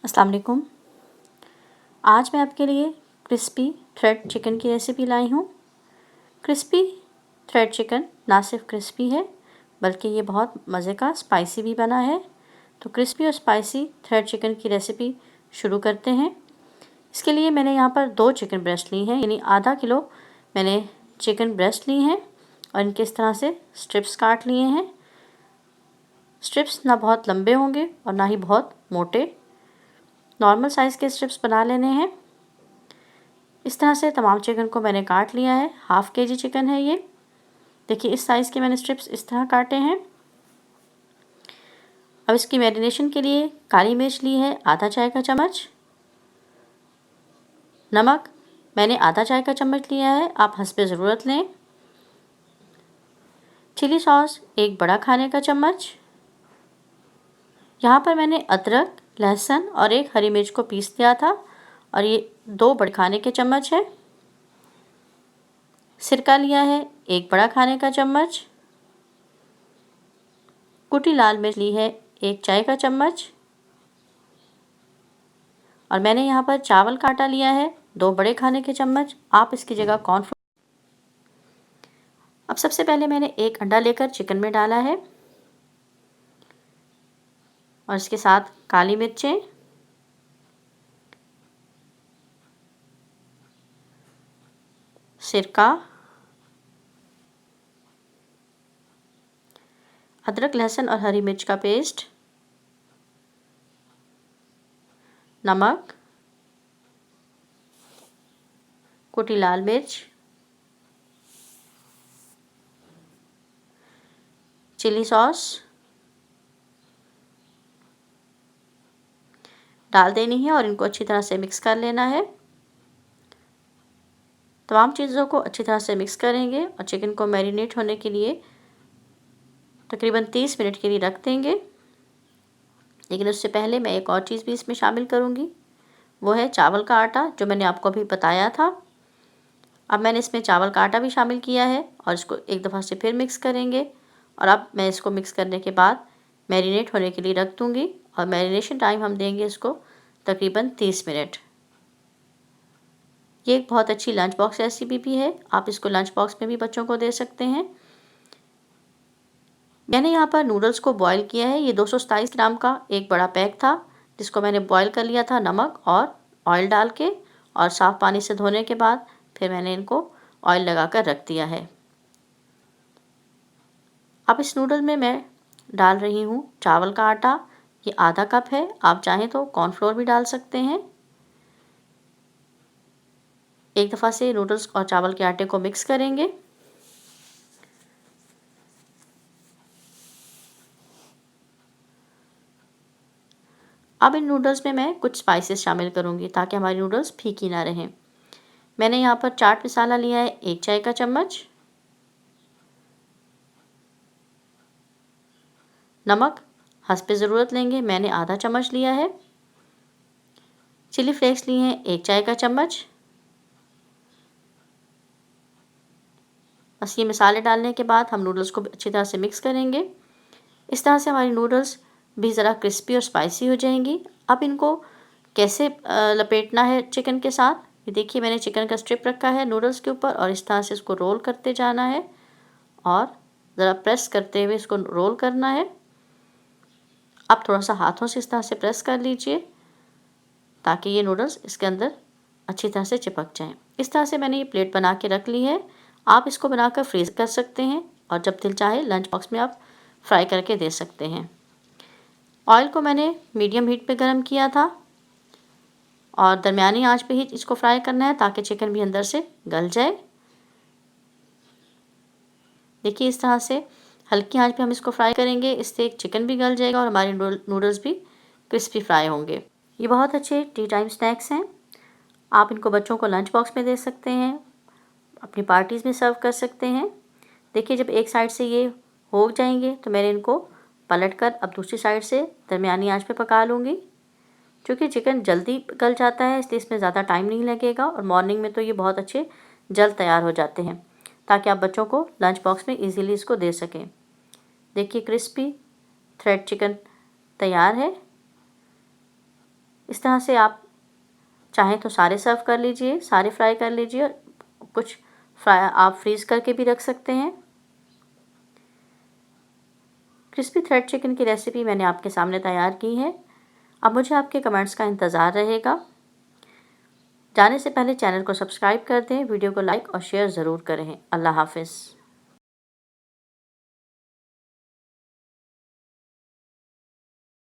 अस्सलाम वालेकुम। आज मैं आपके लिए क्रिस्पी थ्रेड चिकन की रेसिपी लाई हूँ। क्रिस्पी थ्रेड चिकन ना सिर्फ क्रिस्पी है बल्कि ये बहुत मज़े का स्पाइसी भी बना है। तो क्रिस्पी और स्पाइसी थ्रेड चिकन की रेसिपी शुरू करते हैं। इसके लिए मैंने यहाँ पर 2 चिकन ब्रेस्ट ली हैं, यानी आधा किलो मैंने चिकन ब्रेस्ट ली हैं और इनके इस तरह से स्ट्रिप्स काट लिए हैं। स्ट्रिप्स ना बहुत लंबे होंगे और ना ही बहुत मोटे, नॉर्मल साइज़ के स्ट्रिप्स बना लेने हैं। इस तरह से तमाम चिकन को मैंने काट लिया है। हाफ़ केजी चिकन है ये। देखिए इस साइज़ के मैंने स्ट्रिप्स इस तरह काटे हैं। अब इसकी मैरिनेशन के लिए काली मिर्च ली है आधा चाय का चम्मच। नमक मैंने आधा चाय का चम्मच लिया है, आप हस्बे ज़रूरत लें। चिली सॉस 1 बड़ा खाने का चम्मच। यहाँ पर मैंने अदरक, लहसुन और 1 हरी मिर्च को पीस लिया था और ये 2 बड़े खाने के चम्मच है। सिरका लिया है 1 बड़ा खाने का चम्मच। कुटी लाल मिर्च ली है 1 चाय का चम्मच। और मैंने यहाँ पर चावल का आटा लिया है 2 बड़े खाने के चम्मच। आप इसकी जगह कॉर्नफ्लोर। अब सबसे पहले मैंने 1 अंडा लेकर चिकन में डाला है और इसके साथ काली मिर्चें, सिरका, अदरक, लहसुन और हरी मिर्च का पेस्ट, नमक, कुटी लाल मिर्च, चिली सॉस डाल देनी है और इनको अच्छी तरह से मिक्स कर लेना है। तमाम चीज़ों को अच्छी तरह से मिक्स करेंगे और चिकन को मैरिनेट होने के लिए तकरीबन 30 मिनट के लिए रख देंगे। लेकिन उससे पहले मैं एक और चीज़ भी इसमें शामिल करूँगी, वो है चावल का आटा, जो मैंने आपको अभी बताया था। अब मैंने इसमें चावल का आटा भी शामिल किया है और इसको एक दफ़ा से फिर मिक्स करेंगे। और अब मैं इसको मिक्स करने के बाद मैरिनेट होने के लिए रख दूँगी और मैरिनेशन टाइम हम देंगे इसको तकरीबन 30 मिनट। ये एक बहुत अच्छी लंच बॉक्स रेसिपी भी है, आप इसको लंच बॉक्स में भी बच्चों को दे सकते हैं। मैंने यहाँ पर नूडल्स को बॉईल किया है। ये 227 ग्राम का एक बड़ा पैक था, जिसको मैंने बॉईल कर लिया था नमक और ऑयल डाल के, और साफ़ पानी से धोने के बाद फिर मैंने इनको ऑयल लगा कर रख दिया है। अब इस नूडल में मैं डाल रही हूँ चावल का आटा। ये आधा कप है, आप चाहें तो कॉर्नफ्लोर भी डाल सकते हैं। एक दफ़ा से नूडल्स और चावल के आटे को मिक्स करेंगे। अब इन नूडल्स में मैं कुछ स्पाइसेस शामिल करूँगी ताकि हमारी नूडल्स फीकी ना रहें। मैंने यहाँ पर चाट मसाला लिया है 1 चाय का चम्मच। नमक हस्बे ज़रूरत लेंगे, मैंने आधा चम्मच लिया है। चिली फ्लेक्स लिए हैं 1 चाय का चम्मच। बस ये मसाले डालने के बाद हम नूडल्स को अच्छी तरह से मिक्स करेंगे। इस तरह से हमारी नूडल्स भी ज़रा क्रिस्पी और स्पाइसी हो जाएंगी। अब इनको कैसे लपेटना है चिकन के साथ, ये देखिए मैंने चिकन का स्ट्रिप रखा है नूडल्स के ऊपर और इस तरह से इसको रोल करते जाना है और ज़रा प्रेस करते हुए इसको रोल करना है। आप थोड़ा सा हाथों से इस तरह से प्रेस कर लीजिए ताकि ये नूडल्स इसके अंदर अच्छी तरह से चिपक जाएं। इस तरह से मैंने ये प्लेट बना के रख ली है। आप इसको बनाकर फ्रीज़ कर सकते हैं और जब दिल चाहे लंच बॉक्स में आप फ्राई करके दे सकते हैं। ऑयल को मैंने मीडियम हीट पे गरम किया था और दरमियानी आंच पे ही इसको फ्राई करना है ताकि चिकन भी अंदर से गल जाए। देखिए इस तरह से हल्की आंच पे हम इसको फ्राई करेंगे, इससे चिकन भी गल जाएगा और हमारे नूडल्स भी क्रिस्पी फ्राई होंगे। ये बहुत अच्छे टी टाइम स्नैक्स हैं। आप इनको बच्चों को लंच बॉक्स में दे सकते हैं, अपनी पार्टीज़ में सर्व कर सकते हैं। देखिए जब एक साइड से ये हो जाएंगे तो मैंने इनको पलटकर अब दूसरी साइड से दरमियानी आंच पे पका लूँगी। क्योंकि चिकन जल्दी गल जाता है इसलिए इसमें ज़्यादा टाइम नहीं लगेगा और मॉर्निंग में तो ये बहुत अच्छे जल्द तैयार हो जाते हैं ताकि आप बच्चों को लंच बॉक्स में इजीली इसको दे सकें। देखिए क्रिस्पी थ्रेड चिकन तैयार है। इस तरह से आप चाहें तो सारे सर्व कर लीजिए, सारे फ्राई कर लीजिए, और कुछ फ्राई आप फ्रीज़ करके भी रख सकते हैं। क्रिस्पी थ्रेड चिकन की रेसिपी मैंने आपके सामने तैयार की है। अब मुझे आपके कमेंट्स का इंतज़ार रहेगा। जाने से पहले चैनल को सब्सक्राइब कर दें, वीडियो को लाइक और शेयर ज़रूर करें। अल्लाह हाफ़िज़।